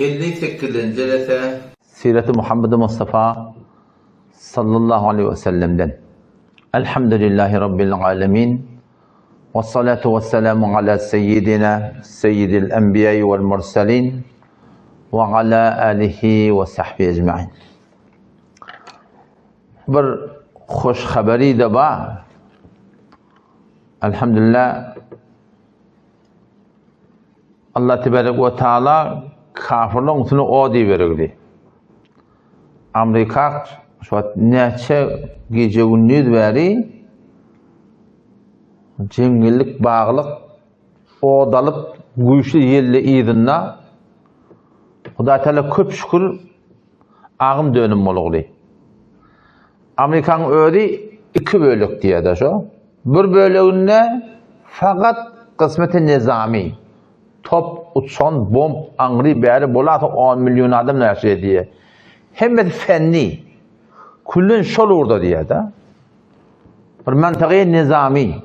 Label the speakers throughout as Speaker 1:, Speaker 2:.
Speaker 1: 58. Celese Siret-i Muhammed Mustafa sallallahu aleyhi ve sellem'den. Elhamdülillahi Rabbil alemin. Ve salatu ve selamu ala seyyidina seyyidil enbiyayı vel mursalin ve ala alihi ve sahbihi ecma'in. Bir hoş haberi de var. Elhamdülillah Allah tebarek ve teala kafirlerin üstüne o diyeverirdi. Amerika şu neçe gece gündüz beri cengillik, bağlılık, odalıp, güçlü yerle idinle Huda Teala köp şükür ağım dönüm oluğlu. Amerikan öğri iki bölük diye de şu. Bir bölüğünde fakat kısmeti nizami. Top, uçan, bomb, angri, beri, bolatı 10 milyon adam yaşıyor diye. Hem de fenni. Kullun şol orada diye de. Bir menteği nizami.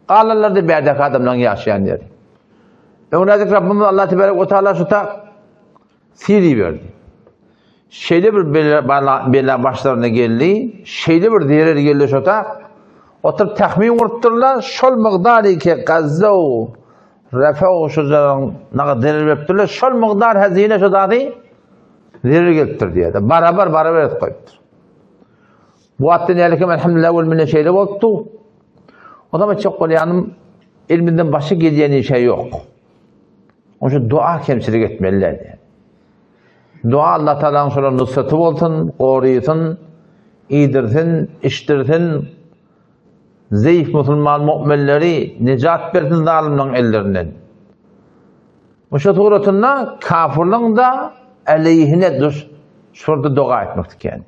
Speaker 1: Qalarlar da berdeki adamdan yaşayan yer. Öğrendik Rabbimiz Allah Tebarek ve Teala şu ta siri verdi. Şeyde bir bela başlarına geldi. Şeyde bir diğerleri geldi şu ta. Oturup tahmin kurtturlar. Şol miqdari ki Gazze o Rafa şu zaman ne kadar yaptılar. Şol miqdar hazine şu da değil. Diğerleri geldi diye de. Beraber et koyuptur. Bu attın yalikim elhamdülillah vel minne şeyde vaktu. O zaman çok kolyanım ilminden başı gideceğin şey yok. Onun için dua kemsilik etmeliler yani. Dua Allah Teala'nın sonra nusratı olsun, koruysun, iyidirsin, iştirsin, zayıf Müslüman müminleri necat versin zalimlerin ellerinden. Bu şuturatında kafirlerin de aleyhine şurada dua etmektik yani.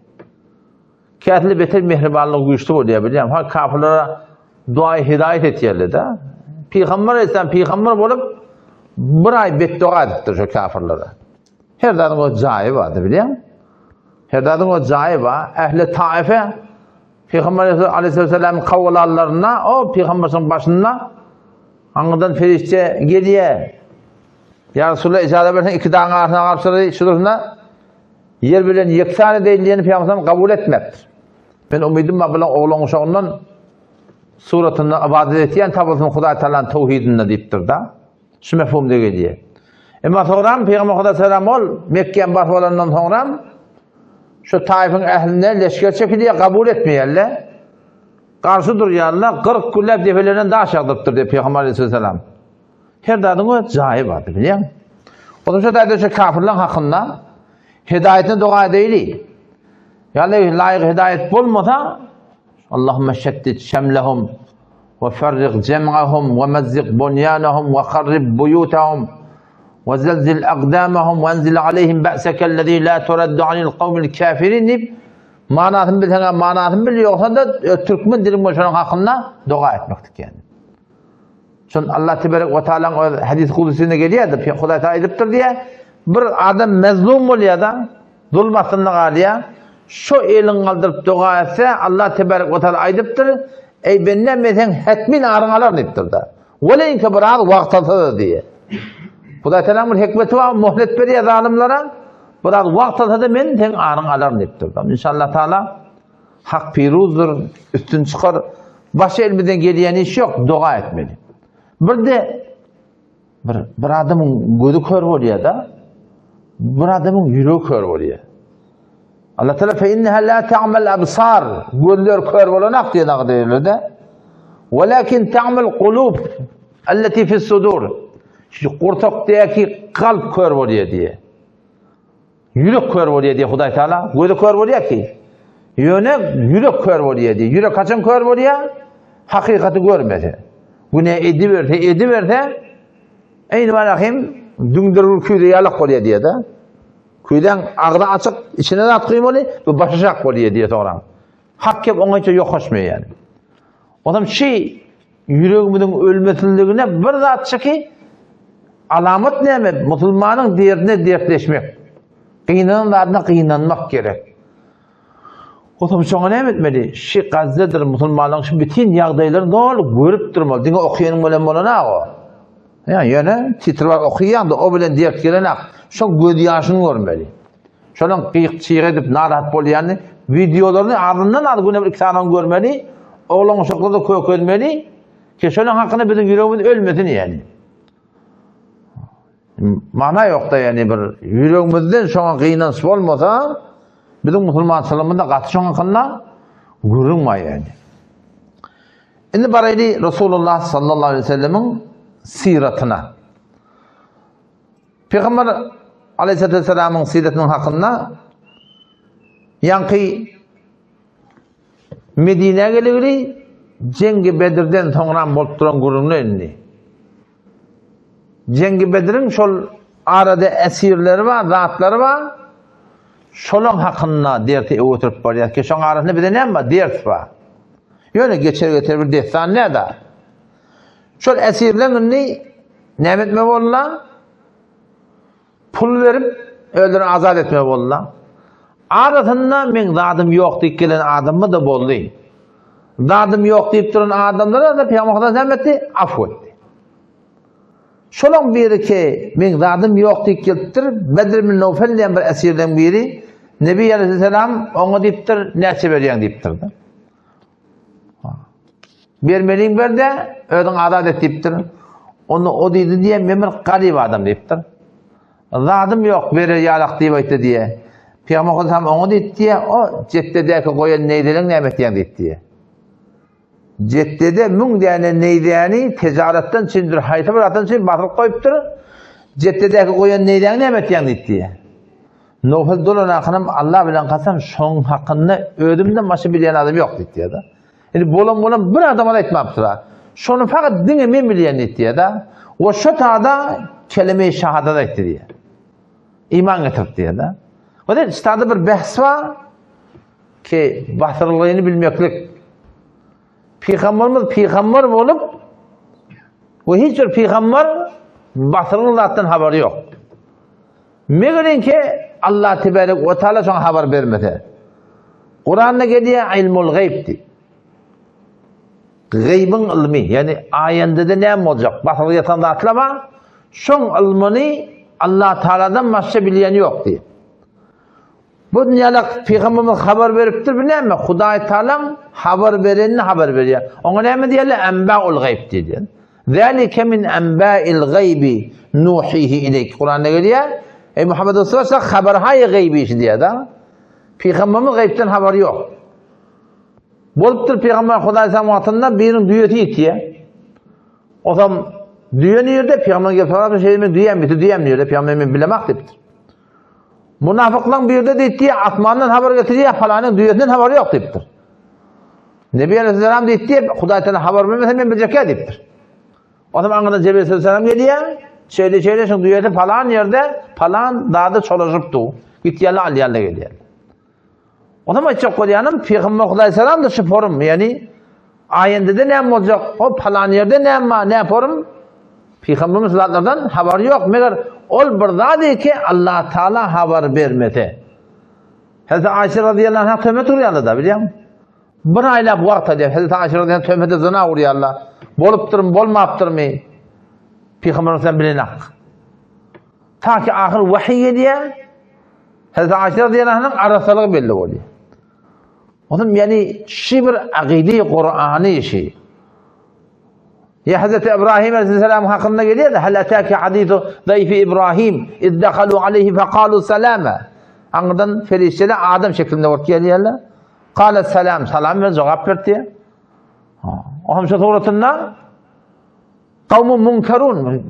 Speaker 1: Kâtili beter mihribanlığı güçlü oluyor biliyorum. Ha kafirlere duayı hidayet et yerli de. Peygamber esen peygamber olup bir ay beddua ediptir şu kafirlere. Her dadın o cahil vardı biliyor musun? Her dadın o cahil var. Ehli Taif'e Peygamber Aleyhisselam'ın kavgalarına o Peygamber'in başına anıdan ferişte geriye Ya Resulullah icazet versen iki dağın arasına karşıları şurasında yer bilen yeksane değilliğini Peygamber'in kabul etmektir. Ben umidim var oğlan uşağından suratında ibadet etiyen tabasını Huda Teala'nın tevhidinde deyiptir da. Şu mefhumda geliyor. Ama sonra Peygamber Huda Selam ol Mekke'ye başvalarından sonra şu Taif'in ehline leşker çekiliyor kabul etmeyenler. Karşı duruyorlar 40 kullep defelerinden daha aşağıdırdır diye Peygamber Aleyhisselam. Her dadın o cahil vardı biliyor musun? O da şu da şu kafirlerin hakkında hidayetine dua değil. Yani layık hidayet bulmasa Allahümme şeddid şemlehum ve ferrik cem'ahum ve mezzik bunyanahum ve kharrib buyutahum ve zelzil aqdamahum ve enzil aleyhim ba'sekellezî la turaddu anil kavmil kafirin deyip manasını biliyorsa da Türkmen dilim boşanın hakkında dua etmektik yani. Çünkü Allah Tebarek ve Teala'nın hadis kudüsünde geliyor da Huda Teala ediptir diye bir adam mezlum oluyor da zulmasında kalıyor. Şu elin kaldırıp dua etse Allah Tebarek ve Teala aydıptır. Ey benimle meten hetmin arınalar deyiptir da. Veleyin ki biraz vakt atadı diye. Huda Teala'nın hikmeti var, muhlet veriyor zalimlere. Biraz vakt atadı men ten arınalar deyiptir da. İnşallah Teala hak piruzdur, üstün çıkar. Başı elimizden geleyen iş yok, dua etmeli. Bir de bir adamın gözü kör oluyor da bir adamın yüreği kör oluyor. Allah Teala fe inneha la ta'mel absar gözler kör olanak diye nakdedilir de velakin ta'mel kulub alleti fis sudur şu kurtaktaki kalp kör oluyor diye. Yürek kör oluyor diye Huda Teala gözü kör oluyor ki yürek kör oluyor diye. Yürek kaçın kör oluyor? Hakikati görmedi. Bu ne ediverse aynı manakım dündürür köyde yalak oluyor diye de köyden ağda açık içine de atkıyım oluyor ve başacak oluyor diye sonra hakkep onun için yok hoşmuyor yani o zaman yüreğimizin ölmesizliğine bir de atacak ki alamet ne mi? Müslümanın derdine dertleşmek kıyınanın adına kıyınanmak gerek o zaman çoğuna ne etmeli? Gazze'dir Müslümanların bütün yağdaylarını doğru görüp durmalı. Dine okuyanın böyle molana o. Yani yine titrek okuyan da o bilen diyek gelenek şu göz yaşını görmeli. Şonun kıyık çiğ edip narahat bolýany videolarını ardından argune bir iktisadan görmeli. Oğlan uşaklarda kökölmeli. Ki şonun hakkında bizim yüreğimiz ölmesin yani. Mana yok da yani bir yüreğimizden şoňa gıynans bolmasa bizim musulmançylygymyzda gaty şoň hakkında görünmüyor yani. Indi barayli Resulullah sallallahu aleyhi ve sellem'in siratına. Peygamber aleyhissalatu vesselam'ın siretinin hakkında yankı Medine'ye geligili Cengi Bedir'den soňra bolup duran gurulny indi. Cengi Bedir'in şol arada esirleri var, zatları var. Şolun hakkında derti oturup barýar ki şoň arasynda bir näme bar? Dert bar. Ýöne geçer bir destan näde? Şol esirlerini näme etme bollar? Pul verip öldürüp azat etme bollar. Arasynda men zadym ýok diýip gelen adamy da boldy. Zadym ýok diýip duran adamlara da Peygamber näme etdi? Afw etdi. Şolong biri ki men zadym ýok diýip gelipdir. Bedr bin Nawfal diýen bir esirden biri Nebi Aleyhisselam oňa diýipdir, näçe berýän diýipdir. Bermeliň berde, ödün azat et diýipdir. Onu o diýdi diýe men bir garyp adam diýipdir. Zadym ýok, bere ýalak diýip aýtdy diýe. Peygamber hem oňa diýdi diýe, o jettedäki goýan neýdeleň näme etýän diýdi diýe. Jettede müň däne neýdäni tijaratdan çyndyr haýta bir atan çyn batyryp goýupdyr. Jettedäki goýan neýdäň näme etýän diýdi diýe. Nofal dolan akınım Allah bilen kasam şoň hakkında ödümden başa bilýän adam ýok diýdi diýe. Yani bolan bir adama da etmapdyr. Şonu fakat diňe men bilýän diýdi diýe da. O şo taada kelime-i şahadat aýtdy diýe. İman getirdi diýe da. O da istada bir bahs var ki batyrlygyny bilmeklik. Peygamberimiz peygamber bolup o hiç bir peygamber batyrlylardan haberi ýok. Megerin ki Allah tebarek ve taala şoň haber bermedi. Kur'an'da gelýär ilmul gaybdi. Gaybın ilmi, yani ayende de näme boljak? Batyrly ýatanda atlama, şoň ilmini Allah Taala'dan başga bilýän ýok diýip. Bu dünýalak Peygamberimiz haber beripdir, bu näme? Hudaý Taala haber berenini haber berýär. Oňa näme diýerler? Enba'ul gayb diýer. Zalika min enba'il gaybi nuhihi ileyk. Kur'an'da gelýär. Ey Muhammed Resulullah haberhay gaybi işi diýer da. Peygamberimiz gaybdan haberi ýok. Bolupdyr Peygamber Hudaý samatynda biriň düýeti ýetýär. O zaman düýeni ýerde Peygamber gelip sorapdy, "Şeýme düýem biti, düýem ýerde Peygamber men bilemek" diýipdir. Munafıklar bir yerde deyip atmandan haber getiriyor, falanın dünyasından haberi yok deyiptir. Nebi Aleyhisselam deyip Hudaý Taala haber vermese men bilecek deyiptir. O zaman anında Cebrail Aleyhisselam geliyor, şöyle şu dünyada falan yerde falan dağda çolaşıptı. Gittiğinde Ali'yle geliyor. O zaman çok koyanım Peygamber Hudaý Aleyhisselam da şu forum yani ayende de ne olacak? O falan yerde ne yaparım? Peygamberimiz zatlardan haber yok. Meğer ol bir zat ki Allah Taala haber vermedi. Hazreti Ayşe radıyallahu anh'a töhmet urýarlar da bilýär misin? Bir aylap wagtda diýip Hazreti Ayşe radıyallahu anh'a töhmete zina urýarlar. Bolupdyrmy, bolmapdyrmy? Peygamberimiz bilenek. Ta ki ahir vahiy gelýär. Hazreti Ayşe radıyallahu anh'ın arasalygy belli bolýar. Onuň yani şi bir aqidi Qur'any işi. Ya Hazreti İbrahim Aleyhisselam hakkında geliyor da hal ataki hadisu zayfi İbrahim iddakalu aleyhi fekalu selama. Anladan ferişteler Adem şeklinde ortaya geliyorlar. Kale selam, salam ve cevap verdi. O hamşa suratında kavmun munkarun,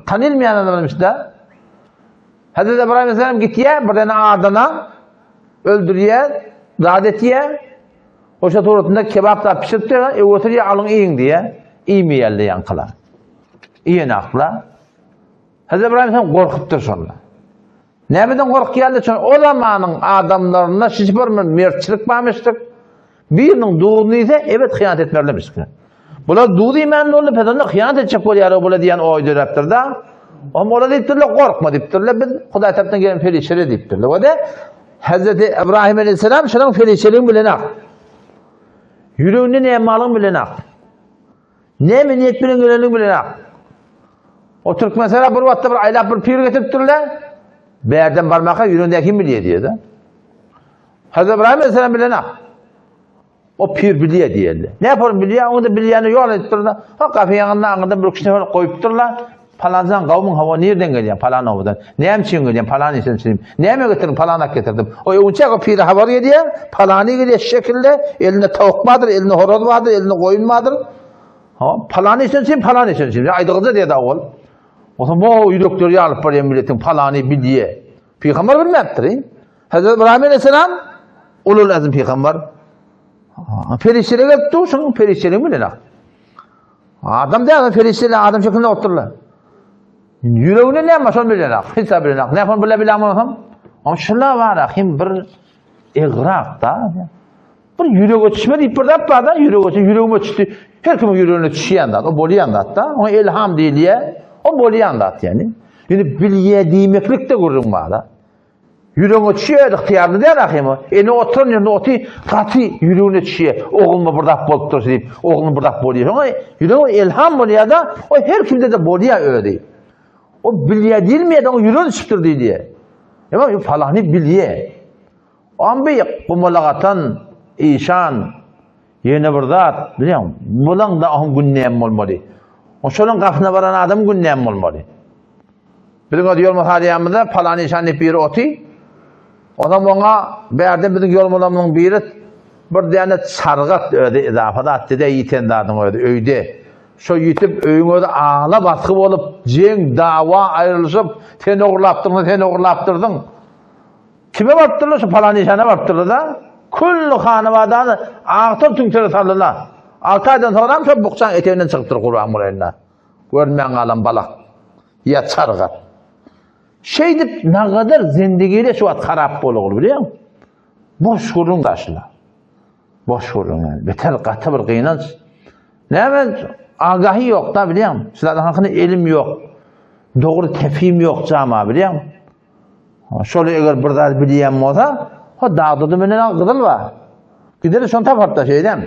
Speaker 1: tanılmayan adammış da. Hazreti İbrahim Aleyhisselam gittiye bir tane adana öldürüyor, zadetiye. O suratında kebap da pişirtti, oturuyor alın yiyin diye. İyi mi yerli yankılar? İyi nakla. Hazreti İbrahim sen korkuttur sonra. Nebeden korku geldi? Çünkü o zamanın adamlarına hiç bir mertçilik varmıştık. Birinin doğduğunu ise evet hıyanet etmelimiştik. Bunlar doğduğu imanlı olup pedonda hıyanet edecek oluyor böyle diyen o ödüreptir da. Ama orada deyiptirler korkma deyiptirler. Biz Hudaý tarafından gelen felişleri deyiptirler. O da Hazreti İbrahim Aleyhisselam şunun felişlerini bilenek. Yüreğinde ne malın bilenek. Ne niyet bilen görenin bilenek. O Türk mesela bir vatta bir aylap bir pir getiripdirler. Beğerden barmaka yürüyünde kim biliyor diye de. Hazreti İbrahim mesela bilene. O pir biliyor diye. Ne yaparım biliyor? Onu da biliyeni yol ettirdiler. O kafin yanında ağırda bir kişi koyupturlar. Palancan kavmin hava nereden geliyor? Palan havadan. Neyem için geliyor? Palan için için. Neyeme getirdim? Palanak getirdim. O uçak o piri hava geliyor. Palanı geliyor şekilde. Elinde tavuk vardır, elinde horoz vardır, elinde koyun vardır. Palanı için, palan için. Aydığıza diye de oğul. O zaman bu yürekleri alıp var milletin palanı biliyor. Peygamber bilmektir. Hazreti İbrahim Aleyhisselam ulul azim peygamber. Ferişteler tutuşun, ferişteler mi lan? Adam değil, ferişteler adam şeklinde otururlar. Yüreğine ne yapmasın bilen, hiç bilen. Ne yapın bile bilen mi? Ama şunlar var, ahim bir igraq da. Bir yüreğe ötüşmedi, ipirde da yüreğime ötüştü. Her kimin yüreğine ötüşüyen da, o boliyan da. O ilham değil ya, o boliyan da yani. Yani bilye demeklik de görürüm var. Yüreğine ötüşüyor, ihtiyarlı değil ahim o. Ne oturun yanında otu, katı yüreğine ötüşüyor. Oğlum burada bolup dursun deyip, oğlum burada boluyor. Ama yüreğine ilham boluyor da, o her kimde de boluyor öyle değil. O bilye değil mi ya da o yüreğine çıktır diye. Ama falanı bilye. O an bir kumulagatan, işan, yeni bir zat, biliyor musun? Bulan da ahın günneyem olmalı. O şolun kafına varan adam günneyem olmalı. Bizim o yol muhariyamızda falan işan biri oti. Ondan ona berden bizim yol muhariyamızın biri bir tane sargat öde idafada attı da yiten dadın öde öyde. Şu yitip öyüne ağla baskı olup ceng dava ayrılışıp sen oğurlaptırdın. Kime varttırdı şu falan işana varttırdı da? Kullu hanıvadan ağıtır tünkürü sallılar. 6 aydan sonra mı şu buksan eteğinden çıktır Kur'an burayına. Görmeyen alan balak. Ya sargat. Şeydip ne kadar zindigiyle şu at harap olur biliyor musun? Boş kurun karşılar. Boş kurun yani. Beter katı bir kıynanç. Ne hemen agahi yok da biliyor musun? Silahdan hakkında elim yok. Doğru tefhim yok cama biliyor musun? Şöyle eğer burada biliyem olsa, o dağda da menen kızıl var. Gider son tapartta şeyden.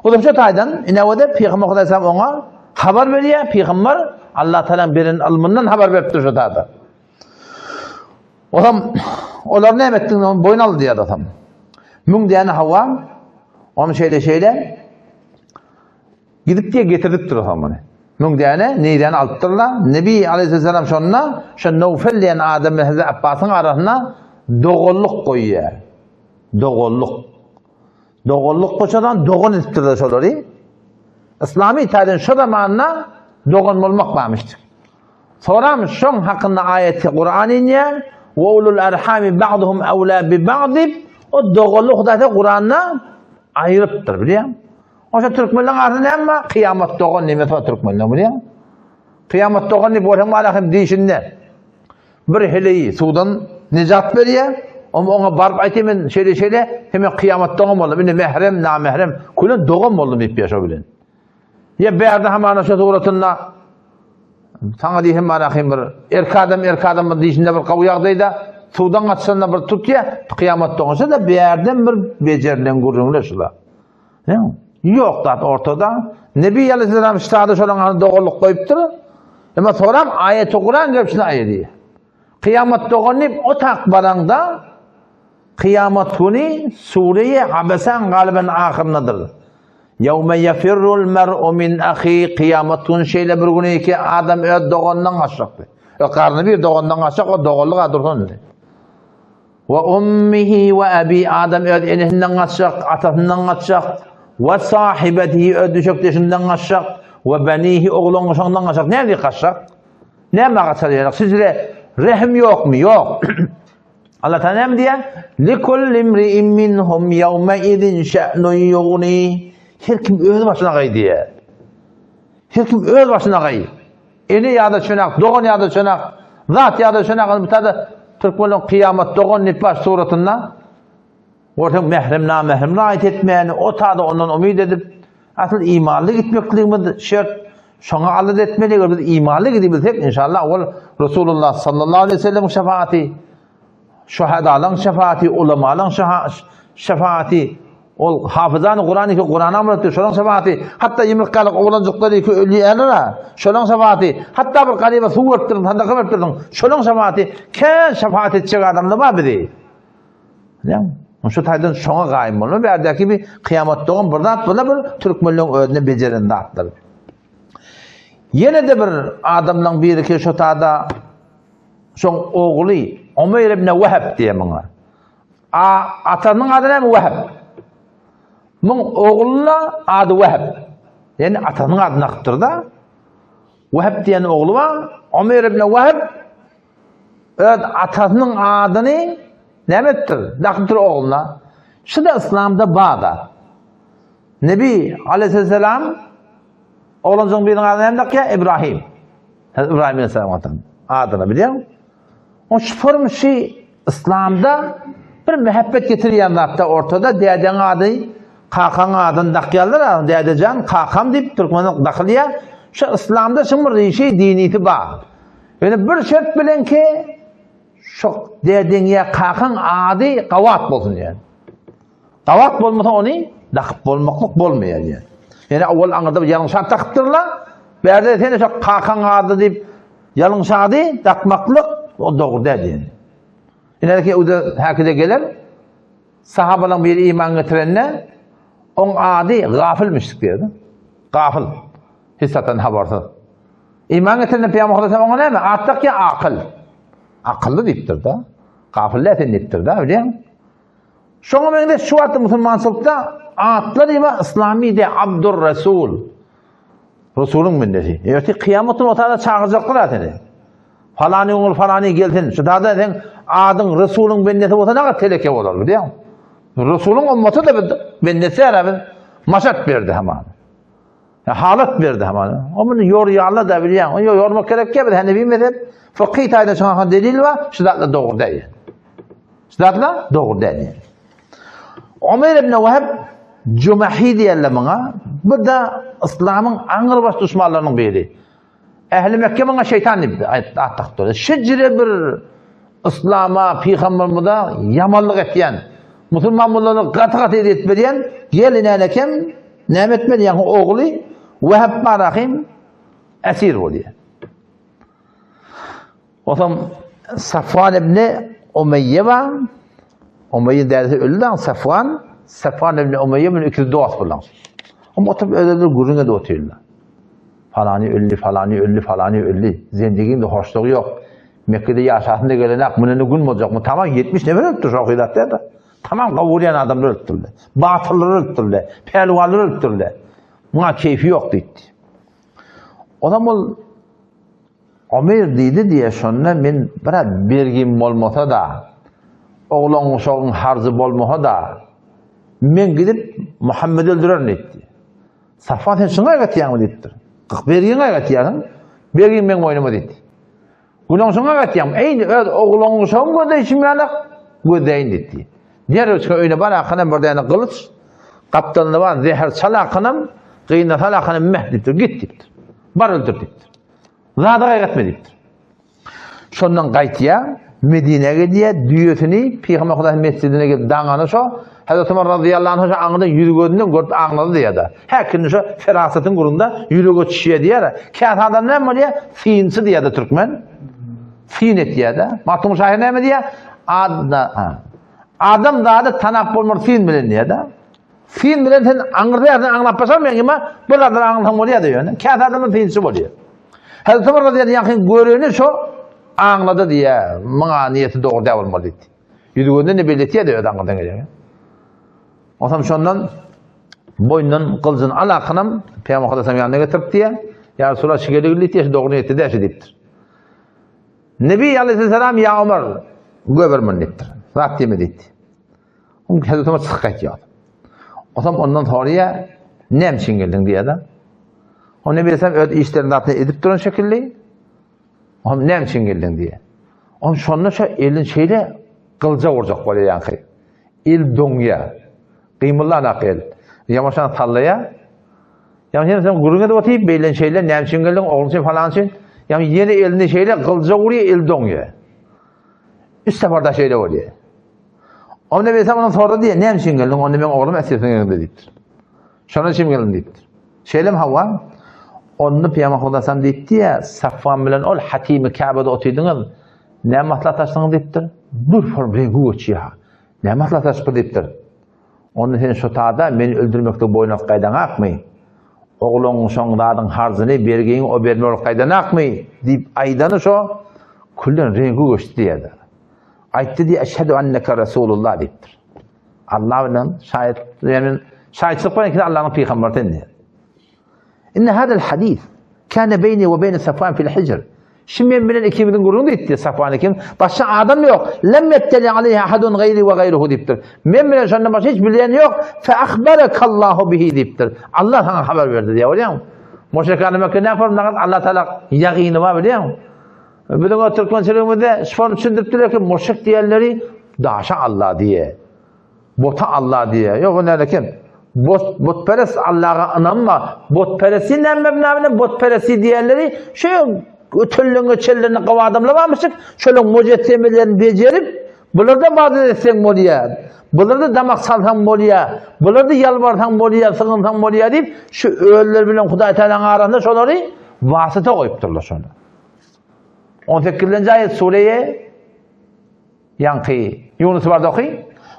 Speaker 1: O da şu taydan inavada Peygamber Aleyhisselam ona haber veriyor. Peygamber Allah Teala'nın birinin ilminden haber veriptir şu tayda. Onlar ne emettin boyun aldı diye adam. Mün diyene Havva onu şeyle gidip diye getirdik dur zaman. Mün diyene neyden alttırlar? Nebi Aleyhisselam şonuna şu Nevfel diyen Adem ve Hazreti Abbas'ın arasına doğulluk koyuyor. Doğulluk koşadan doğun ettirdi şoları. İslami tarihin şu zamanına doğun olmak varmıştır. Sonra şun hakkında ayeti Kur'an iniyor. Ve ulul erhami ba'duhum evlâ bi ba'dib. O doğulluk da Kur'an'la ayrıptır biliyor musun? Oysa Türkmenlerin arasında ama kıyamet doğun nimet var Türkmenlerin biliyor musun? Kıyamet doğun nimet var hem alakım deyişinde. Bir heleyi sudan nicat veriyor. Ama ona barb aytemin şeyle hemen kıyamet doğum oldu. Beni mehrem, namehrem. Kulun doğum oldu deyip yaşa bilen. Ya beyarda hemen aşağı uğratınla sana diyeyim alakım bir erkadam deyişinde bir kavuyaqdaydı. Sudan açsana bir tut ya kıyamet doğunsa da beyardan bir becerlen gurrunla şula. Yok da ortada. Nebi Aleyhisselam iştahda şolan doğulluk koyuptur. Ama sonra ayet-i Kur'an hepsini ayediyor. Kıyamet doğunip o takbaranda kıyamet günü Sure-i Habesan galiben ahırındadır. يَوْمَ يَفِرُّ الْمَرْءُ مِنْ أَخِي Kıyamet günü şeyle bir günü ki adam doğundan kaçacaktı. Karnı bir doğundan kaçacak o doğulluk adırdan. وَأُمِّهِ وَأَبِي Adam enihinden kaçacak, atasından kaçacak. وَصَاحِبَتِهِ düşükteşinden kaçacak. وَبَنِيهِ oğlun kaçacağından kaçacak. Nerede kaçacak? Ne mi kaçacak? Sizce rehim yok mu? Yok. Allah Teala ne diyor? لِكُلِّ امْرِئٍ مِّنْهُمْ يَوْمَئِذٍ شَأْنٌ يُغْنِي Her kim öz başına kay diye. Her kim öz başına kay. Eli yağda çönak, doğun yağda çönak, zat yağda çönak. Bir tane Türkmenlerin kıyamet doğun nifbaş suratında orta mehrem namehrem ait etmeyeni o tadı ondan umid edip asıl imanlı gitmekliğimiz şart. Şuna alet etmeliyiz. Biz imanlı gidebilsek inşallah o Resulullah sallallahu aleyhi ve sellem şefaati, şuhadaların şefaati, ulamaların şefaati, ol hafızanı Kur'an-ı Kur'an'a mıratıyor. Şolan şefaati. Hatta yımırkalık oğlancıkları iki ölü elera. Şolan şefaati. Hatta bir kalibe su verttirdin, handaka verttirdin. Şolan şefaati. Ken şefaat edecek adamda var biri. Şu taydan şoňa gaýym bolmaly. Berdäki bir kıyamat doğan burada bir Türkmenliň özüne bejerende atlar. Yine de bir adamlaň biri ki şu tada şoň ogly Umayr ibn Wahab diýen. Atanyň ady näme Wahab? Mun oğluna adı Wahab. Yani atanın adını akıttır da. Wahab diyen oğlu var. Umayr ibn Wahab atanın adını nemettir? Nakıttır oğluna. Şu da İslam'da bağda. Nebi Aleyhisselam oğluncun birinin adı nemek ya? İbrahim. İbrahim Aleyhisselam adını biliyor musun? O şu şey İslam'da bir mühebbet getiriyen hatta ortada diyeceğin adı Kakan adını dakıyallar, dedecan kakam deyip Türkmen'in dakılya. Şu İslam'da şimdi şey diniyeti var. Yani bir şart bilen ki şu dediğin kakan adı kavat bolsun yani. Kavat bolmasa onu dakıp bolmaklık bolmuyor yani. Yani evvel anında yanlış takıttırlar. Berde seni şu kakan adı deyip yanlış adı takmaklık o doğru dedi yani. Yani ki o da herkese gelir. Sahabaların bir iman getirenler on adi gafilmiştik diyordu. Gafil. Hissatan habarsız. İman getiren Peygamber Aleyhisselam ona ne? Attak ya akıl. Akıllı deyiptir da. Gafiller deyiptir da. Öyle mi? Şoňa mende şu atı Müslümançylykda atlar ima İslami de Abdur Resul. Resulün mendesi. Ýöti kıyamatın ortada çağıracaklar atını. Falany oğul falany gelsin. Şu da sen adın Resulün mendesi olsa ne kadar teleke olur biliyor musun? Resulün ümmeti de bendesi arabı maşat verdi hemen. Halat verdi hemen. Onu yoruyorlar da biliyor. Onu yormak gerek ki hani bilmeden fıkhi tayda şuna delil var. Şiddetli doğru değil. Şiddetli doğru değil. Umayr ibn Wahab Cumahi diyorlar bana. Bu da İslam'ın ağır baş düşmanlarının biri. Ehli Mekke bana şeytan gibi ataktı. Şecre bir İslam'a, Peygamber'e yamanlık ettiyen. Müslüman bunları katı etmediyen gelin alekem nem etmedi yani oğlu Vehab Marahim esir oluyor. O zaman Safvan ibn Umeyye var. Umeyye derdi öldü ama Safvan ibn Umeyye bin ikisi dost bulan. Ama tabi öyle guruna da oturuyorlar. Falani öldü. Zendigin de hoşluğu yok. Mekke'de yaşasında gelen bunun ne gün olacak mı? Tamam 70 ne öldü şu akidatta da. Tamam kavurayan adamları öldürdüler. Batılları öldürdüler. Pehlivanları öldürdüler. Buna keyfi yok dedi. O zaman Ömer dedi diye sonra men bir bergim olmasa da oğlan uşağın harzı bolmasa da men gidip Muhammed öldürer dedi. Safvan sen şuna gatiyan dedi. Bergin gatiyan. Bergin men oynama dedi. Ulan şuna gatiyan. Eyni oğlan uşağın göde içmeyanak gödeyin dedi. Diğer ölçü öyle bana akınım burada yani kılıç kaptanlığı var zehir çala akınım kıyına çala akınım mehdiptir git diptir bar öldür diptir zada gitme diptir şondan qaytıya Medine'ye diye düyötünü Peygamber Hudaýyň mescidine gidip dağanı şu Hazreti Ömer radıyallahu anh ağında yürügödünden gördü ağladı diye de her gün şu ferasetin kurunda yürügö çişiye diye de kağıt adam ne mi diye fiinsi diye de Türkmen fiin et diye de Matum Şahir ne mi diye Adam da adı tanak bolmur fiin bilen diye de. Fiin bilen sen anırdayarsın anlatpasan ben ama buradan anlatam oluyor diyor. Kağıt adamın fiinsi oluyor. Hazreti Ömer radıyallahu anh görüğünü şu anladı diye bana niyeti doğru da olmalı dedi. Yüzüğünde ne belirtiyor diyor adamdan geliyor. O zaman şundan boynundan kılıcın alakınım Peygamber Aleyhisselam yanına getirip diye ya Resulullah şikayet diye doğru niyeti de deyiptir. Nebi Aleyhisselam ya Ömer göbermen deyiptir. Zat demedi. Onun Hazreti Ömer sıkıntı yok. O zaman ondan sonraya ne için geldin diye de. O Nebi Aleyhisselam işlerini zaten edip duran şekilde. O zaman ne için geldin diye. O sonra şu elin şeyle kılca vuracak böyle yani. El donya. Kıymırlar nakil. Yamaşan sallaya. Yani sen guruna da otayıp belin şeyle ne için geldin oğlun için falan için. Yani yeni elini şeyle kılca vuruyor el donya. Üç seferde şeyle oluyor. O Nebi Aleyhisselam sordu diye, ne için geldin? Onu ben oğlum esirsin geldi deyiptir. Şuna için geldin deyiptir. Şeylem Havva, onu Peygamber Aleyhisselam deyipti ya, Safvan bilen ol Hatimi Kabe'de otuydunuz, ne matlataştınız deyiptir. Bir problemi geçiyor. Ne matlataştınız deyiptir. Onu sen şu taada beni öldürmekte boynuz kaydan akmay. Oğlunun şoňdadyň harzını bergeň o bermeli kaydan akmay deyip aydanı şu kullan rengi geçti diýdi. Aýtdy diye eşhedü enneke Resulullah deyipdir. Allah bilen şahit yani şahitlik bilen ki Allah'ın peygamberidir diýdi. İnne hadal hadis kana beyni ve beyne Safvan fil hicr. Şimdi bilen ikimizin gurunu etti Safvan ikim. Başka adam yok. Lem yetteli aleyhi ahadun gayri ve gayruhu deyiptir. Men bilen şondan başka hiç bilen yok. Fe ahbarakallahu bihi deyiptir. Allah sana haber verdi diye biliyor musun? Müşrikane Mekke ne yapar? Allah Teala yaqini var biliyor musun? Bilen o Türkmençiligimizde şifonu düşündürttiler ki müşrik diyenleri daşa Allah diye. Bota Allah diye. Yok o nerede kim? Botperest Allah'a inanma. Botperest'in mebnabine botperesti diyenleri şey ötüllüğünü çellerini kava adamlamamışık. Şöyle mucettemelerini becerip bular da vaat etsen moliya. Bular da damak salsan moliya. Bular da yalvarsan moliya, sığınsan moliya deyip şu ölüler bilen Hudaý Teala'nın arasında şoları vasıta koyupturlar şonu. 18. ayet sureye yankı Yunus vardı okuyun.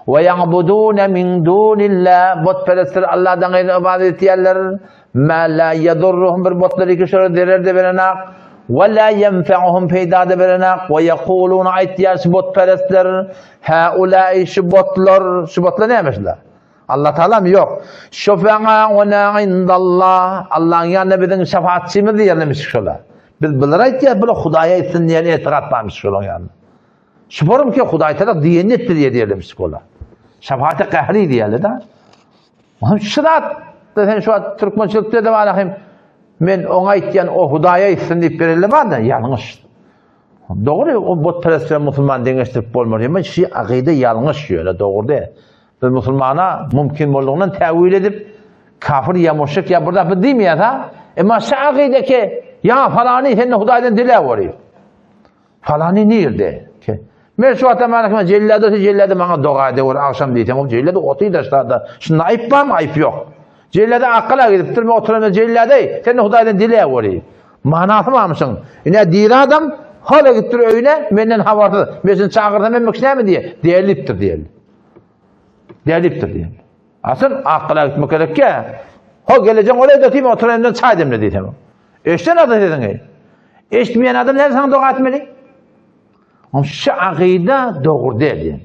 Speaker 1: Ve ya'budûne min dûnillah botperestler Allah'dan gayrı ibadet edenler ma la yedurruhum bir botları ki şöyle derer de berenak ve la yenfe'uhum feyda de berenak ve yekulûne aytiyar şu botperestler haulâi şu botlar neymişler? Allah Teala mı yok? Şufa'una indallah Allah'ın yanında bizim şefaatçimiz diyebilmiş şöyle. Biz bunlara aytiyar böyle Hudaýa etsin diye etiqatlamış şöyle yani. Şüpherim ki Hudaý Teala diyenettir diye diyebilmiş şöyle. Şefaat-i kahri diyelim de. Şırat desen şu an Türkmençilikte de var. Men ona aytyan o Hudaýa etsin deyip berildi var da yanlış. Doğru o botperestler Müslüman deňeşdirip bolmaz. Ama şu akide yanlış şöyle doğru değil. Biz Müslümana mümkün bolduğundan tevil edip kafir ya müşrik ya burada bir demiyor ha. Ama şu akide ki ya falani sen Hudaýdan dile varıyor. Falani nerede? Men şu atamana cellada bana doğa eder akşam deytem o cellada otuy daşlarda. Şunda ayıp var mı? Ayıp yok. Cellada akla gidipdir mi oturan cellada sen Hudaýdan dile varıyor. Manasy varmysın. Ine diýir adam hala gittir öýüne menden habardy. Meni çağırdan men meknämi diye. Diýelipdir diýeli. Diýelipdir diýeli. Asıl akla gitmek gerek ki. Ho geleceğin oraya da timi oturandan çay demle deytem. Eşten adı dedin. Eşitmeyen adam ne sana doğa etmeli? Ama şu akide doğru değil.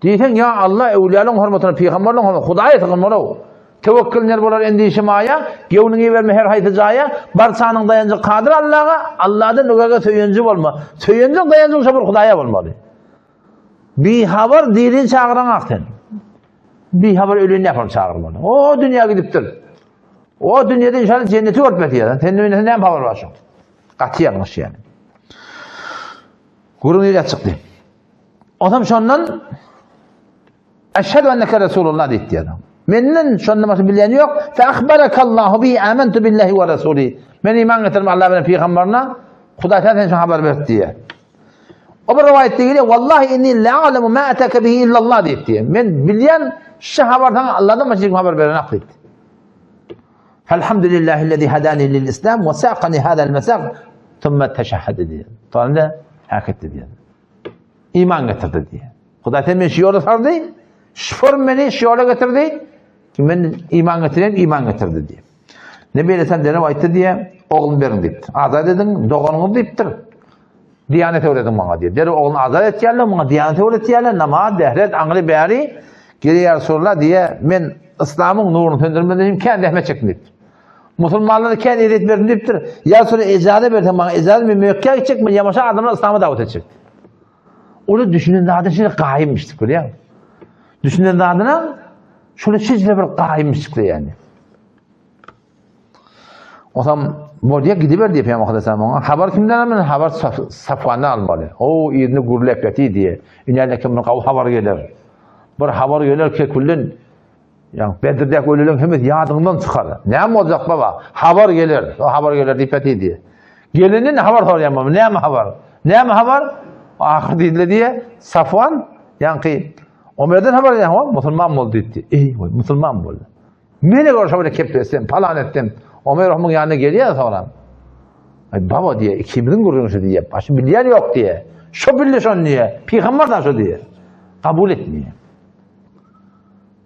Speaker 1: Diyeceksin ya Allah evliyaların hürmetine, peygamberlerin hürmetine, Hudaýa tığınmalı. Tevekkilinler bolar endişemaya, gevnini verme her haytıcaya, barsanın dayancı kadir Allah'a, Allah'dan nögege söyüncü olma. Söyüncü dayancı sabır Hudaýa olmalı. Bir haber dilin çağıran akten. Bir haber ölüğünü yapar çağırmalı. O dünya gidiptir. O dünyada inşallah cenneti örtmedi ya. Kendine ne haber var şu? Katı yanlış yani. Gurun ile çıktı. Adam şondan eşhedü enneke Resulullah deyip adam. Menden şondan başka bilen yok. Fe ahbarakallahu bihi amentu billahi ve Resulih. Men iman getirdim Allah ve peygamberine. Hudaý Teala sen haber verdi diye. O bir rivayette geliyor. Vallahi inni la alemu ma ataka bihi illallah deyip diye. Men bilen şu haberden Allah'dan başka haber veren aklit. Elhamdülillahi'llezî hadani lil İslam ve saqani hadal mesak thumma teşehhede diye. Tamam hak etti diye. İman getirdi diye. Hudaý Teala şu yola sardı. Şifon beni şu yola getirdi. Ki ben iman getireyim, iman getirdi diye. Nebi Aleyhisselam dene aytdı diye oğlum verin deyip. Azad edin, doğanını deyiptir. Diyanet öğretin bana diye. Deri oğlunu azad et yerler, bana diyanet öğret yerler. Nama, dehret, angri, bari. Geri yer sorla diye men İslam'ın nurunu söndürmeden deyim, kendi ehmet çektim deyiptir. Musulmanları kendi edet verdim deyiptir. Ya sonra ecazı verdim bana, ecazı bir müekkâ gidecek mi? Yamaşa adamlar İslam'a davet edecek. Onu düşünün adına şimdi kaimmiştik biliyor musun? Düşünün adına şöyle çizile bir kaimmiştik yani. O zaman Moliye gidiver diye Peygamber Aleyhisselam haber kimden almalı? Haber Safvan'dan almalı. O izni gurlepeti diye. İneleke min kav haber gelir. Bir haber gelir ki kullun yani Bedir'deki ölülerin hemmet yadından çıkar. Ne mi olacak baba? Haber gelir. O haber gelir dipeti diye. Gelinin haber sorayım. Ne mi haber? Ne mi haber? Ahir değil diye Safvan yani Ömer'den haber ya, Müslüman oldu dedi. Ey Müslüman oldu. Mene görüşe böyle keplesin, falan ettim. Ömer onun yanına geliyor sonra. Ay baba diye, kimden görüyorsun diye. Başı bilen yok diye. Şu bilirsin diye. Peygamberden şu diye. Kabul etmiyor.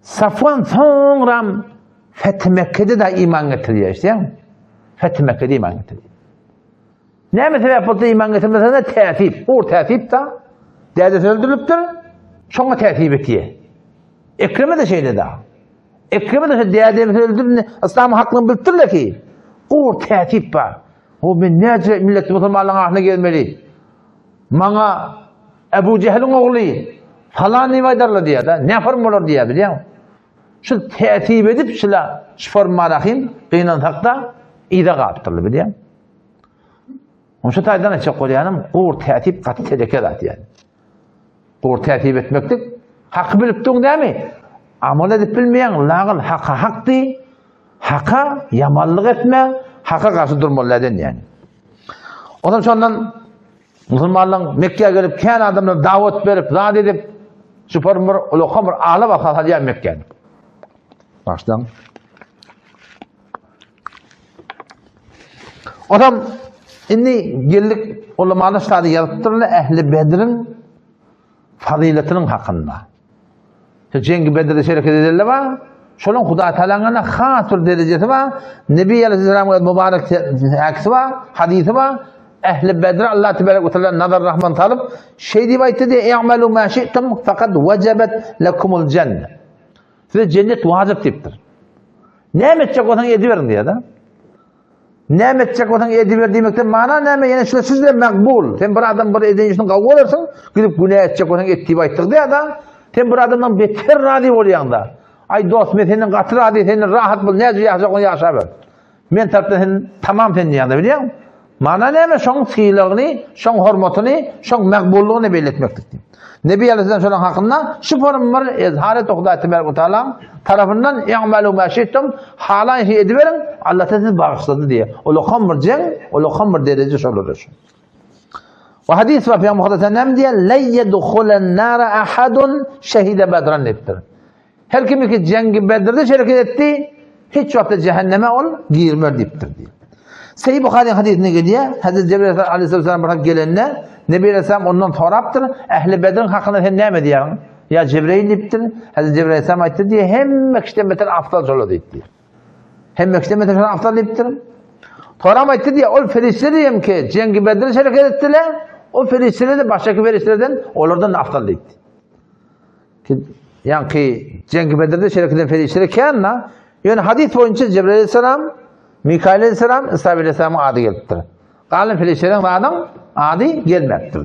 Speaker 1: Safvan sonra Fethi Mekke'de de iman getiriyor işte. Fethi Mekke'de iman getiriyor. Ne mi sebep oldu iman getirmesine de tertip. O tertip de dedesi öldürüptür. Sonra tertip ediyor. Ekrem'e de şeyle daha. Ekrem'e de dedesi öldürüp İslam'ın hakkını bildirler ki. O tertip var. O ben nece millet Müslümanların aklına gelmeli. Bana Ebu Cehil'in oğlu falan ne vaydarlar diye de ne formular diye biliyor musun? Şu tertip edip şu formarahim kıyınantakta iyide kaptırlı biliyor musun? Şu taydan açık koruyanım, o tertip katı tedekedat yani. O tertip etmektik, hakkı bilip durun değil mi? Amal edip bilmeyen, lağıl haka hak değil, haka yamallık etme, haka karşı durmalıydın yani. O zaman sonradan Müslümanların Mekke'ye gelip, kendi adamlara davet verip, zat edip, süpermür, ulukamır, ağla bakal hadiye Mekke'ye. Baştan. O zaman, şimdi geldik ulamalı şahidi yarattırılı Ehli Bedir'in faziletinin hakkında. Cengi Bedir'de şereket ederler var. Şolun Huda Teala'nın hatır derecesi var. Nebi Aleyhisselam'ın mübarek aksi var, hadisi var. Ehli Bedir Allah Tebarek ve Teala nazar rahman talip şey diye ayette de i'malu ma şi'tum fakat vecebet lekumul cennet. Size cennet vacip tiptir. Ne edecek olsan ediverin diye de. Ne edecek olsan ediver demekten mana ne? Yani şöyle sizle makbul. Sen bir adam bir edinişini kavga edersin, gidip günah edecek olsan ettiği ayettir diye de. Sen bir adamdan beter radip oluyorsun da. Ay dost, ben senin katı radip, senin rahat bul, ne yaşayacak onu yaşayabilir. Ben taraftan sen tamam senin yanında biliyor musun? Mana ne? Şoň sığylığını, şoň hormatyny, şoň makbullygyny belletmekdir. Nebi Aleyhisselam şoň hakynda şu formal izharet Huda Teala tarafından i'malu ma şi'tum halan şey ediverin Allah sizi bağışladı diye. Ulukan bir cenk, ulukan bir derece şolur. Ve hadis var Peygamber Aleyhisselam diye la yedhulen nara ahadun şehide bedran ettir. Her kim ki cengi Bedir'de şereket etti, hiç vakti cehenneme ol girmer diptir diye. Sahih Buhari hadisine geliyor. Hazreti Cebrail Aleyhisselam bırak gelenler Nebi Aleyhisselam ondan soraptır. Ehli Bedir'in hakkında sen ne mi diyorsun? Ya Cebrail diptir. Hazreti Cebrail Aleyhisselam ayette diye hem mekşten beter aftal şöyle diye. Hem mekşten beter aftal diptir. Toram ayette diye o ferişleri diyeyim ki Cengi Bedir'e şereket ettiler. O ferişleri de baştaki ferişlerden onlardan aftal diye. Yani ki Cengi Bedir'de şereket eden ferişleri kârna. Yani hadis boyunca Cebrail Aleyhisselam Mikail Aleyhisselam, İsrail Aleyhisselam'ın adı geliptir. Kalın filişlerin adam adı gelmektir.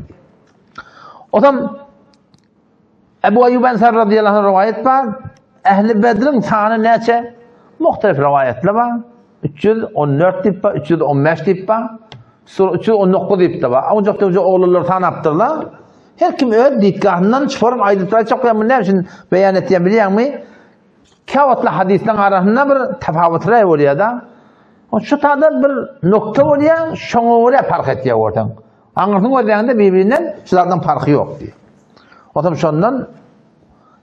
Speaker 1: O zaman Ebu Eyyub Ensari radıyallahu anh rivayet var. Ehli Bedir'in sanı neçe? Muhtelif rivayetler var. 314 tip var, 315 tip var, 319 tip var. Ancak da oğulları tanıptırlar. Her kim öz ditgahından çıkarım ayrıntıları çok önemli. Ne için beyan ettiğimi biliyor musun? Kâvatla hadisten arasında bir tefavutlar oluyor da. Şu tarzda bir nokta oluyor, şoňa göre fark ediyor ortam. Anlarsın o birbirinden şulardan farkı yok diye. O zaman şondan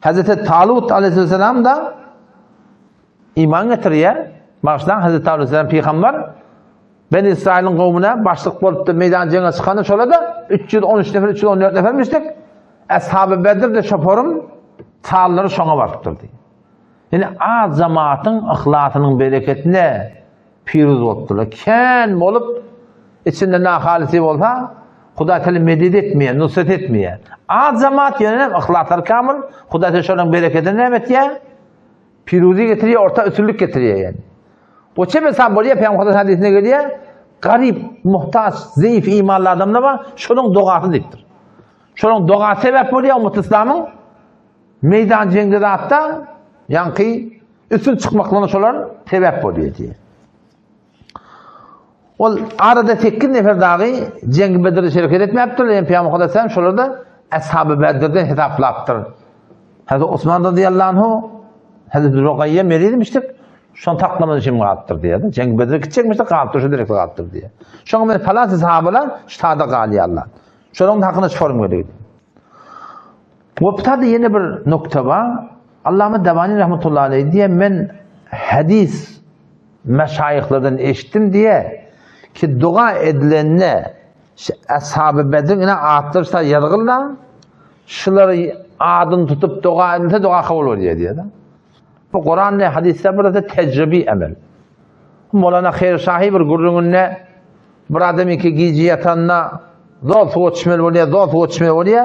Speaker 1: Hazreti Talut Aleyhisselam da iman getiriyor. Baştan Hazreti Talut Aleyhisselam peygamber Ben İsrail'in kavmine başlık bolup da meydan cengize çıkanı şöyle de 313 nefer, 314 nefermiştik. Ashab-ı Bedir'de şoforum tağları şoňa barıptır diye. Yani az cemaatın ahlatının bereketine piruz oldular. Ken olup içinde nahalisi olsa Huda Teala medid etmeye, nusret etmeye. Az cemaat yönelen ahlatlar kamil Huda Teala şoňun bereketine ne etýär? Piruzi getiriyor, orta ötürlük getiriyor yani. O çebe samboliye Peygamber hadisine geliyor. Garip, muhtaç, zayıf imanlı adamlar var. Şoňun dogasy dipdir. Şoňun dogasy sebep oluyor ummat İslam'ın meydan jengde hatta yankı üstün çıkmaklarına şolar sebep oluyor diye. O arada tekin nefer dağı Cengi Bedir'de şereket etmeyiptir. Yani Peygamber Aleyhisselam şolarda Ashab-ı Bedir'den hitaplaptır. Hazreti Osman radıyallahu anhu Hazreti Rukayye meriymiştik. Şon taklaman için kalıptır diye de. Cengi Bedir'e gidecekmiştik kalıptır, şu direkt kalıptır diye. Şoň men falan sahabeler ştada galýarlar. Şoňun hakkında form verdi. Voptada yeni bir nokta var. Allame Devani rahmetullahi aleyh diye men hadis meşayihlerden eşittim diye ki dua edilenine Ashab-ı Bedir'in atırsa yargılla şuları adını tutup dua edilse dua kabul oluyor diye de. Bu Kur'an hadisler burada tecrübi emel. Molana hayır sahibi bir gurrunun bir adamı ki giyici yatanına zor su içmeli oluyor, zor su içmeli oluyor.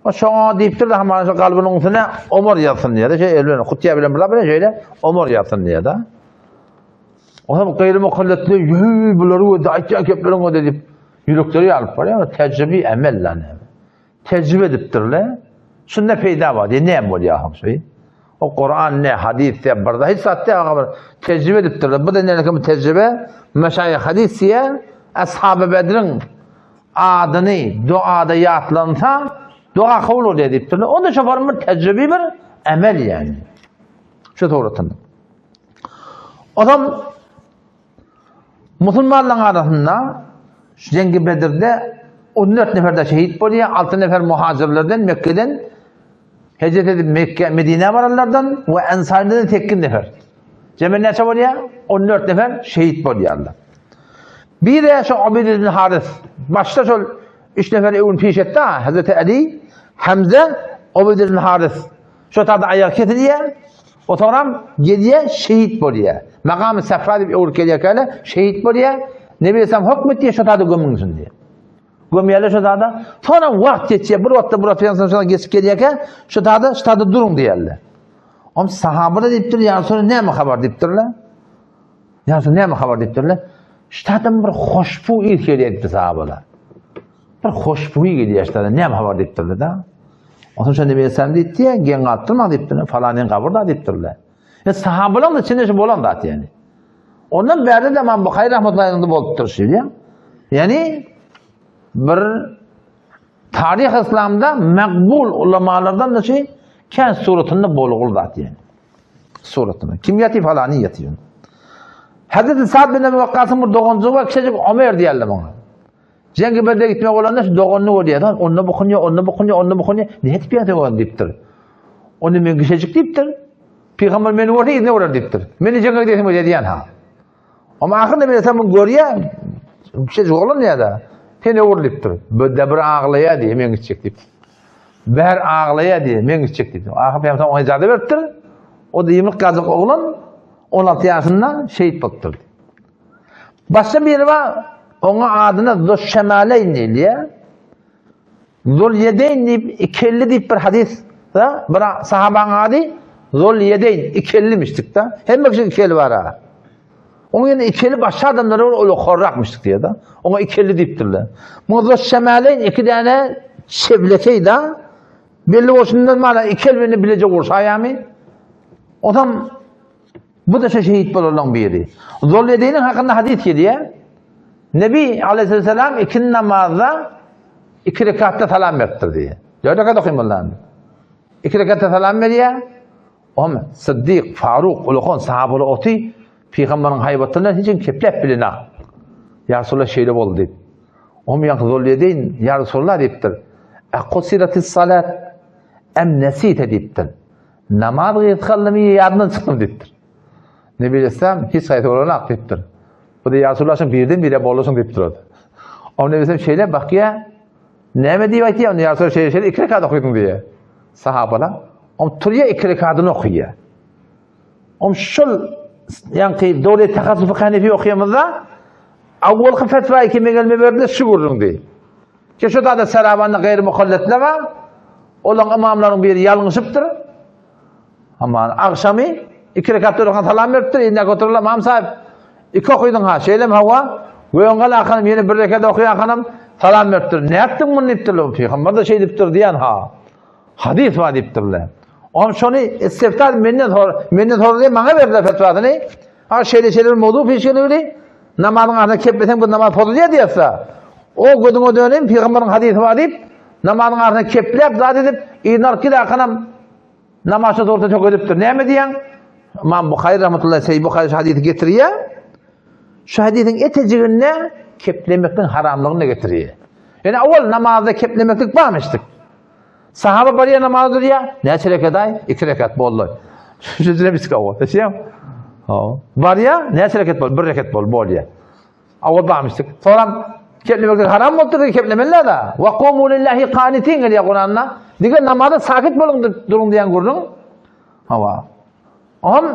Speaker 1: O şuna deyip de hemen kalbinin üstüne omur yatsın diye de şey elbette kutuya bilen bile şöyle omur yatsın diye de. O zaman gayrimuhalletli bunları da açacak yapılan o deyip yürekleri alıp var ya tecrübi emel lan. Tecrübe ediptirler. Şunda peyda var diye ne oluyor hamsi? O Kur'an ne hadis ya burada hiç saatte haber tecrübe ediptirler. Bu da ne kadar tecrübe? Meşayih hadisiye Ashab-ı Bedir'in adını duada yatlansa dua kabul oluyor deyiptirler. O da şoförün bir tecrübi bir emel yani. Şu doğrultuda. Adam Müslümanların arasında Cengi Bedir'de 14 nefer de şehit oluyor. 6 nefer muhacirlerden Mekke'den hicret edip Mekke, Medine vararlardan ve Ensari'de de tekkin nefer. Cemil ne oluyor? 14 nefer şehit oluyorlar. Bir de şu Abid ibn Haris. Başta şu 3 nefer evin piş etti ha. Hazreti Ali, Hamza, Abid ibn Haris. Şu tarzda ayak getiriyor. O sonra geriye şehit oluyor. Makam-ı Sefra deyip evin geliyor kale şehit oluyor. Nebi Aleyhisselam hükmet diye şu tarzda gömünsün diye. Gömüyorlar şu tarzda. Sonra vakt geçiyor. Bir vakti burası sonra geçip geliyorken şu tarzda durun diyorlar. Ama sahabe de deyip duruyor. Sonra ne mi haber deyip duruyorlar? Yani sonra ne mi haber deyip duruyorlar? Şu tarzda bir hoşbu ilk geliyor sahabeler. Bir hoşbu geliyor şu tarzda. Ne mi haber deyip duruyorlar da? Ondan sonra Nebi Aleyhisselam deyip diye gen attırma deyip duruyorlar. Falanın kaburda deyip duruyorlar. Sahabelerin de içinde şu bolan da yani. Ondan beri de ben Bukhari rahmetullahi bolup duruşuyor. Yani bir tarih İslam'da makbul ulamalardan da şey kendi suretinde boluğul zat yani. Suretinde. Kim yatıyor falan yatıyor. Hazreti Sa'd bin Ebi Vakkas'ın bir doğuncuğu var. Kişicik Ömer diyorlar bana. Cengi Bedir'e gitmek olanlar şu doğunluğu oluyor. Onunla bukunuyor, onunla bukunuyor, onunla bukunuyor. Ne etip yatıyor olan deyiptir. Onu ben kişicik deyiptir. Peygamber beni oraya ne uğrar deyiptir. Beni cengi gidelim öyle diyen ha. Ama ahirinde ben sen bunu görüyor. Kişicik olan ya da. Seni uğur deyiptir. Böyle bir ağlaya diye men gidecek deyip. Ber ağlaya diye men gidecek deyip. Ahir Peygamber ona icazı veriptir. O da 20 kazık oğlan 16 yaşında şehit buluptur. Başka biri var. Ona adına Zul-Şemaleyn diye. Zul-Yedeyn deyip ikelli deyip bir hadis. Bir sahabanın adı Zul-Yedeyn ikellimiştik da. Hem bir şey ikelli var ha. Onun yerine ikili başka adamları öyle korrakmıştık diye de. Ona ikili deyiptirler. Muzlu Şemaleyn 2 tane çevlekeydi ha. Belli olsundan bana ikili beni bilecek olursa ayami. Adam bu da şehit olan biri. Zul-Yedeyn'in hakkında hadis geliyor. Nebi Aleyhisselam 2 namazda 2 rekatta salam verdir diye. 4 rekat okuyayım Allah'ım. 2 rekatta salam veriyor. Ama Sıddık, Faruk, Ulukon, sahabalı otu Peygamberin haybatlarından hiç keplep bilina. Ya Resulullah şeyle oldu deyip. Ama yankı Zul-Yedeyn ya Resulullah deyiptir. Ekusiretis salat em nesite deyiptir. Namaz gıyıtkallımı yadından çıktım deyiptir. Nebi Aleyhisselam hiç sayıda olarak deyiptir. Bu da ya Resulullah'ın birden bire bollusun deyiptir o da. Ama Nebi Aleyhisselam şeyle bak ya ne mi deyip ya ya Resulullah şeyle 2 rekat okuyordun diye. Sahabalar. Ama turya 2 rekatını okuyor. Ama şul yani doğru takasuf Hanefi okuyamazda avval fetvayı kime gelme verdi şu vurun diye. Ki şu da serabanlı gayrimuhalletle var. Olan imamların biri yanlışıptır. Ama akşamı 2 rekat okuyan salam veriptir. İnne götürürler imam sahip. 2 okuydun ha şeyle mi hava? Ve ongal akhanım yeni 1 rekat okuyan akhanım salam veriptir. Ne yaptın bunu deyiptirler? Peygamber de şey deyiptir diyen ha. Hadis var deyiptirler. Ama şunu istiftar minnet hor diye bana verdiler fetvasını. Ha şeyler modu peşkeleri namazın ardına keplesen bu namaz fazla diyese. O gözün o dönem Peygamberin hadisi var deyip namazın ardına keplep zat edip inar ki de akınam namazı orta çok ediptir. Ne mi diyen? İmam Bukhari rahmetullahi Seyyid Bukhari hadisi getiriyor. Şu hadisin eteciğine keplemekten haramlığını getiriyor. Yani evvel namazda keplemeklik varmıştık. Sahaba bariye namaz kılya. Neçe rekat ay? 2 rekat bollu. Şüzüne biska o. Teşekkür. Bariye neçe rekat bol? 1 rekat bolya. Awal bağmıştık. Sonra keplemek haram oldu keplemeler da. Ve kumu lillahi qanitin diye Kur'an'da. Diye namazda sakit durun diyen gördün. Hava. Aham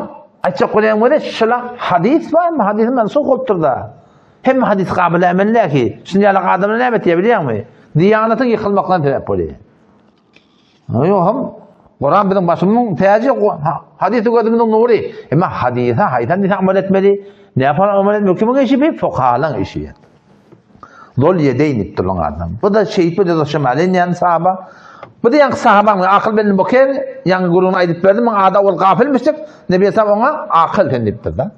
Speaker 1: açık Kur'an var şala hadis var mı? Hadis mensuk oldu da. Hem hadis kabul emenler ki. Şimdi ala adamın ne betiyor biliyor musun? Diyanatın yıkılmaktan sebep oluyor. Yok Kur'an bizim başımın teyacı hadis-i gözümün nuru. Ama hadise haytan diye amel etmeli. Ne yapar amel etmeli? Kimin işi bir? Fukahaların işi. Zol yedeyn ittirlen adam. Bu da şehit bu da şemalin yani sahaba. Bu da yang sahaban akıl benim bakar yang gurun aydıp verdim ada ol gafilmiştik. Nebi sallallahu ona akıl tendiptir da.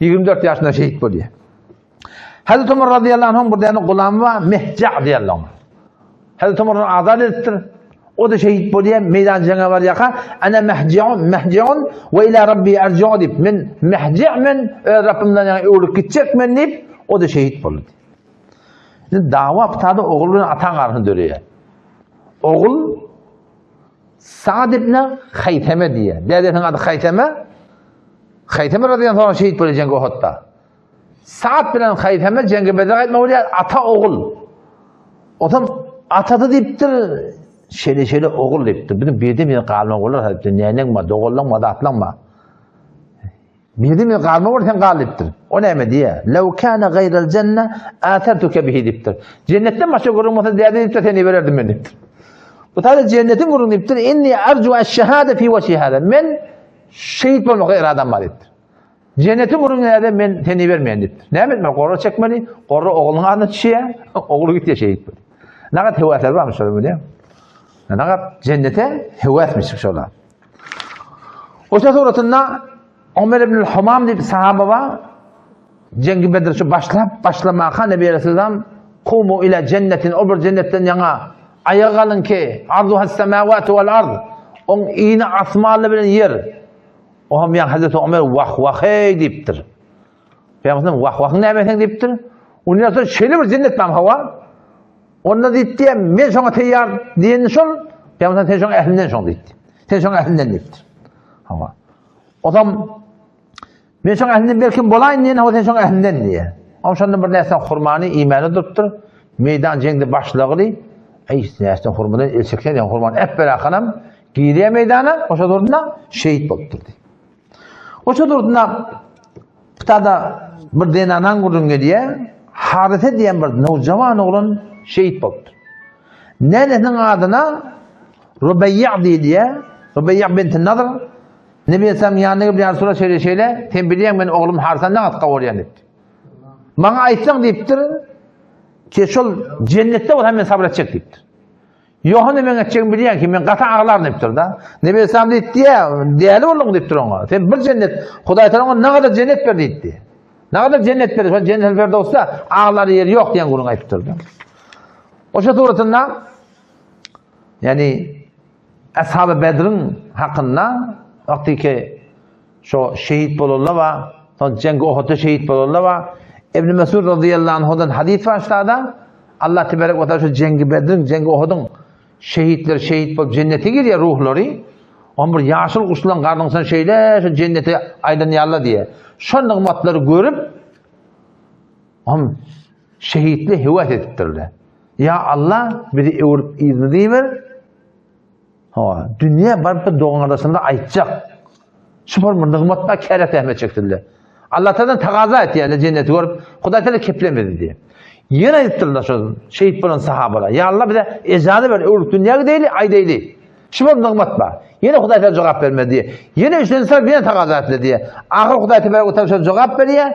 Speaker 1: 24 yaşında şehit oluyor. Hazreti Ömer radıyallahu anh burada gulam var Mehca' diyallahu anh. Hazreti Ömer'in azad ettir. O da şehit oluyor. Meydan cenge var yaka. Ana mehci'un ve ila rabbi erci'u deyip. Men mehci' men Rabbimden yani ölüp gidecek men deyip. O da şehit oluyor. Dava pıtadı oğlunun atan karnını dörüyor. Oğul Sa'd ibn Hayteme diye. Dedetin adı Hayteme. Hayteme radıyallahu anh şehit oluyor cengi Uhud'da. Sa'd bilen Hayteme cengi Bedir'e gitme oluyor. Ata oğul. Otam atadı deyiptir. Şöyle oğul deyiptir. Bizim bir kalma oğullar deyiptir. Neyenlenme, doğullanma, dağıtlanma. Bir kalma olur sen galiptir. O ne mi diye? Lev kâne gayrel cenne âtertuke bihi deyiptir. Cennetten başka kurulması değerli deyiptir seni verirdim ben deyiptir. Bu tabi cennetin kurulunu deyiptir. İnni ercu eşşehâde fî ve şehâde. Men şehit olmakla iradem var deyiptir. Cennetin kurulunu değerli ben seni vermeyen deyiptir. Ne mi? Korru çekmeli. Korru oğlunun adını çiğe. Oğlu gitti şehit böyle. Ne kadar hevesler varmış öyle mi diye? Ne kadar cennete hevesmiş şöyle. O suratında Ömer ibn-i Humam diye bir sahaba var. Cengi Bedir şu başlamaka Nebi Aleyhisselam kumu ile cennetin öbür cennetten yana ayağa alın ki arduha semavatu vel ard on iğne asmalı bilen yer. O hem yan Hazreti Ömer vah deyiptir. Peygamber'in vah ne demek deyiptir? Ondan sonra şöyle bir cennet var hava. Onda deyipti men şuna teyar diyen şol Peygamber sen şuna ehlinden şol deyipti. Sen şuna ehlinden deyiptir. Hava. Adam men şoň ählinden belkim bolaýyn diýen hawa sen şoň ählinden diýe. Ama şondan bir näse hurmany imany durupdyr. Meydan jengde başlygy ey näse hurmany elçekler ýa hurmany hep berakanam giýdiýe meydana oşa durdunda şehit bolupdyr. Oşa durdunda ptada bir denanan gurun diýe Harise diýen bir nowjawan oglun şehit bolupdyr. Nenenin adyna Rubayya diýe. Rubayya bint Nadr Nebi Aleyhisselam yanına bir Resulullah şöyle tembihleyen ben oğlum Harise'nden atka oraya deyipti. Bana aytsan deyiptir ki şol cennette o hemen sabredecek deyiptir. Yok ne ben edeceğim biliyen ki ben kata ağlar deyiptir da. Nebi Aleyhisselam deyip diye değerli oğlum deyiptir ona. Sen bir cennet Huday Teala ne kadar cennet ver deyipti. Ne kadar cennet ver. Şu cennet verdi olsa ağlar yeri yok diyen kurun ayıptır da. O şaturatında yani Ashab-ı Bedir'in hakkında vakti ki şu şehit bolurlar ve son cengi Uhud'da şehit bolurlar ve İbn Mesud radıyallahu anh'dan hadis var şurada. Allah tebarek ve teala şu cengi Bedir'in, cengi Uhud'un şehitler şehit bolup cennete giriyor ruhları. On bir yaşıl kuşlan karnınsan şeyle şu cennete aydanyarlar diye. Şu nıgmatları görüp on şehitli heves ettirdiler. Ya Allah bizi öğürüp izni deyiver. Dünya barıp doğun arasında aytacak. Süper bir nıgmatla kerek ehmet çektirdiler. Allah'tan takaza etti yani cenneti görüp Huday Teala keplemedi diye. Yine ettirdiler şu şehit bulan sahabalar. Ya Allah bize ecazı ver. Öğürüp dünya değil, ay değil. Süper bir nıgmat var. Yine Huday Teala cevap vermedi diye. Yine üçüncü sefer yine takaza etti diye. Ahir Huday Teala cevap veriyor.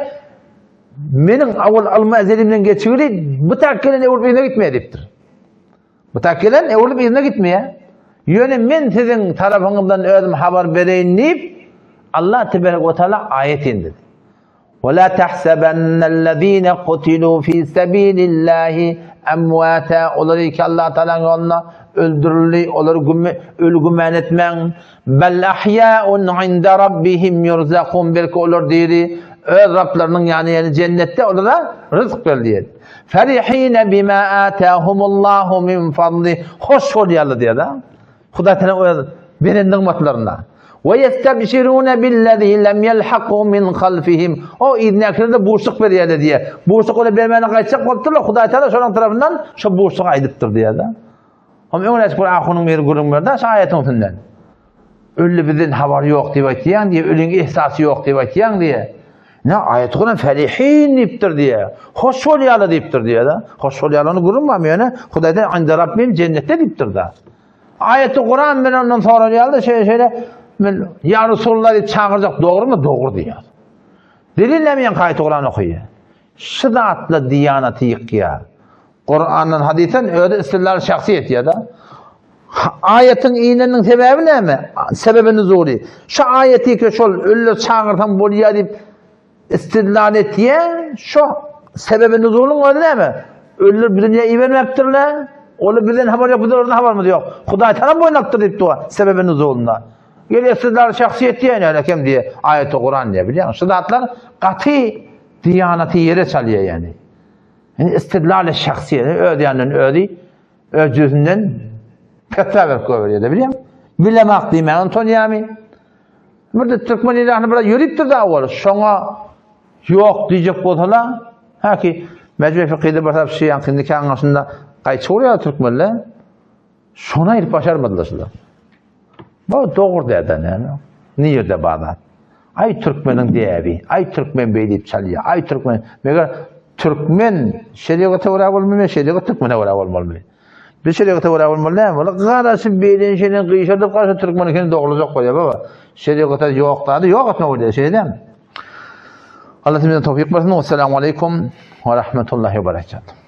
Speaker 1: Benim avul alma ezelimden geçiğili bu takkilen öğürüp izine gitmeye deyiptir. Bu takkilen öğürüp izine gitmeye. Yöne men sizin tarafınızdan özüm haber vereyim deyip Allah tebarek ve teala ayet indirdi. وَلَا تَحْسَبَنَّ الَّذ۪ينَ قُتِلُوا ف۪ي سَب۪يلِ اللّٰهِ اَمْوَاتًا Onları ki Allah Teala'nın yoluna öldürülü, onları ölgümen etmen. بَلْ اَحْيَاءٌ عِنْدَ رَبِّهِمْ يُرْزَقُونَ Belki olur diri, öz Rablarının yani cennette onlara rızık verdiği. فَرِح۪ينَ بِمَا آتَاهُمُ اللّٰهُ مِنْ فَضْلِهِ Hoş oluyorlar diye da. Hudaý Teala berendiň matlaryna. Ve yestabşirûne billezî lem yelhaqû min halfihim. O idnäkilerde buýşluk berýärdi diye. Buýşluk öle bermäni gaýtsak bolupdylar. Hudaý Teala şonuň tarapyndan şo buýşluk aýdypdyr diýär-de. Ama öňüňe bir ahunyň meri görünmerde şo aýatyň üstünden. Ölle bizden habar ýok diýip aýtýan diye, ölüň ihsasy ýok diýip aýtýan diye. Ne ayet Kur'an ferihin deyiptir diye. Hoş bolýaly deyiptir diye da. Hoş bolýalyny görünmem yani. Hudaýdan inde Rabbim cennette deyiptir da. Ayet-i Kur'an bilen ondan sonra geldi şöyle ya Resulullah diye çağıracak doğru mu? Doğru diyor. Delillemeyen ayet-i Kur'an okuyor. Şıdatla diyaneti yıkıyor. Kur'an'ın hadisen öyle istilal şahsiyet ya da. Ayetin iğnenin sebebi ne mi? Sebebini zor. Şu ayeti ki şol öyle çağırtan bolýar deyip istilal etdiye şu sebebini zorluğun öyle mi? Öyle birine iyi vermeptirler. Ola bizden haber yok, bizden haber mi yok? Hudaý Teala boynaktır deyip dua sebebini zorluğunda. Geliyor sizler şahsiyet diye ne kim diye ayet-i Kur'an diye biliyor musun? Şıdatlar katı diyaneti yere çalıyor yani. Yani istidlal-i şahsiyet ödeyenin ödüğünden fetva verip koyuyor da biliyor musun? Bilemek değil mi? Antoniyami. Burada Türkmen ilahını burada yürüyüptür daha olur. Şona yok diyecek bolsalar. Ha ki mecbur fıkhide başka bir şey yankındaki anlaşında qayçıqırıyor Türkmenler. Şona irip başarmadılar şular. Bu doğru derden yani. Niye de bağdan? Ay Türkmenin diyebi, ay Türkmen beyleyip çalıyor, ay Türkmen. Meğer Türkmen şeriata uğra olmalı, şeriata Türkmen'e uğra olmalı. Bir şeriata uğra olmalı. Garası beyleyin şeyden kıyışadıp karşı Türkmen'in kendini doğrulacak koyuyor baba. Şeriata yok da yok etme orada şeyden. Allah sizden tevfik versin. Vesselamu aleyküm ve rahmetullahi ve berekatuhu.